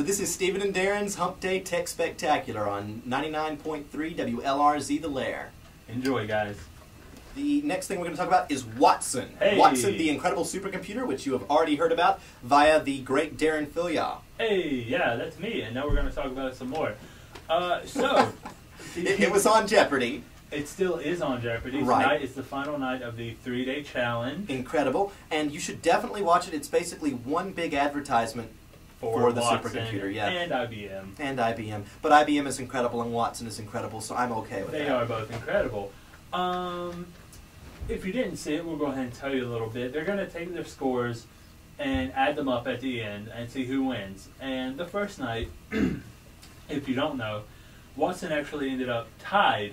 So this is Stephen and Darren's Hump Day Tech Spectacular on 99.3 WLRZ The Lair. Enjoy, guys. The next thing we're going to talk about is Watson. Hey. Watson, the incredible supercomputer, which you have already heard about via the great Darren Filyaw. Hey, yeah, that's me, and now we're going to talk about it some more. It was on Jeopardy! It still is on Jeopardy! Right. Tonight is the final night of the 3-day challenge. Incredible, and you should definitely watch it. It's basically one big advertisement for the Watson supercomputer, yeah. And IBM. And IBM. But IBM is incredible and Watson is incredible, so I'm okay with that. They are both incredible. If you didn't see it, we'll go ahead and tell you a little bit. They're going to take their scores and add them up at the end and see who wins. And the first night, if you don't know, Watson actually ended up tied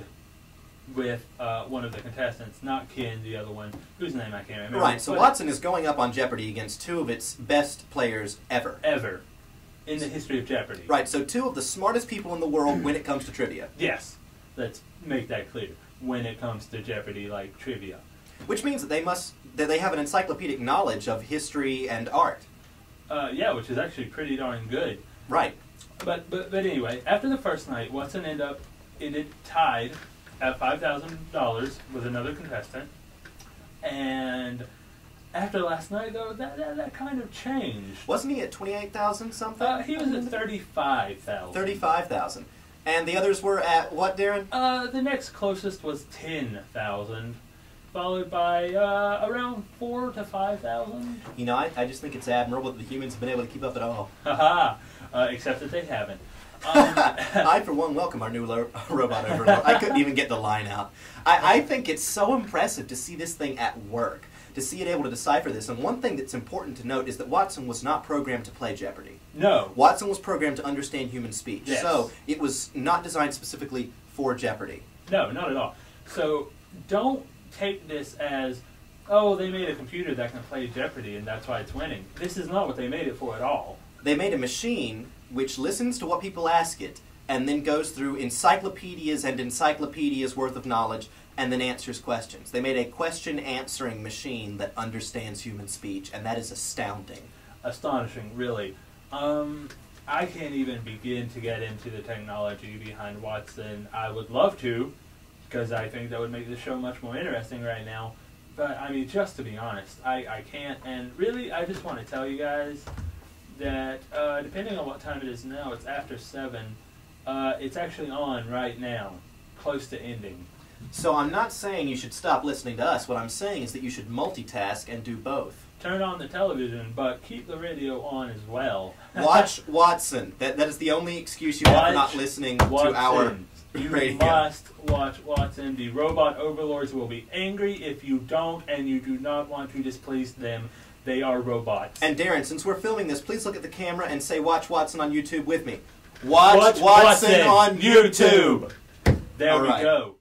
with one of the contestants, not Ken, the other one, whose name I can't remember. Right, so Watson is going up on Jeopardy against two of its best players ever. Ever. In the history of Jeopardy. Right, so two of the smartest people in the world when it comes to trivia. Yes, let's make that clear. When it comes to Jeopardy, like trivia. Which means that they have an encyclopedic knowledge of history and art. Yeah, which is actually pretty darn good. Right. But anyway, after the first night, Watson ended tied at $5,000 with another contestant. And after last night, though, that kind of changed. Wasn't he at 28,000 something? He was at 35,000. 35,000. And the others were at what, Darren? The next closest was 10,000, followed by around 4,000 to 5,000. You know, I just think it's admirable that the humans have been able to keep up at all. Haha, except that they haven't. I, for one, welcome our new robot overlord. I couldn't even get the line out. I think it's so impressive to see this thing at work, to see it able to decipher this. And one thing that's important to note is that Watson was not programmed to play Jeopardy. No. Watson was programmed to understand human speech. Yes. So it was not designed specifically for Jeopardy. No, not at all. So don't take this as, oh, they made a computer that can play Jeopardy and that's why it's winning. This is not what they made it for at all. They made a machine which listens to what people ask it and then goes through encyclopedias and encyclopedias worth of knowledge and then answers questions. They made a question-answering machine that understands human speech, and that is astounding. Astonishing, really. I can't even begin to get into the technology behind Watson. I would love to, because I think that would make the show much more interesting right now. But, I mean, just to be honest, I can't. And really, I just want to tell you guys that depending on what time it is now, it's after 7. It's actually on right now, close to ending. So I'm not saying you should stop listening to us. What I'm saying is that you should multitask and do both. Turn on the television, but keep the radio on as well. Watch Watson. That is the only excuse you have for not listening to our radio. You must watch Watson. The robot overlords will be angry if you don't, and you do not want to displease them. They are robots. And Darren, since we're filming this, please look at the camera and say "Watch Watson" on YouTube with me. Watch Watson on YouTube. There we go.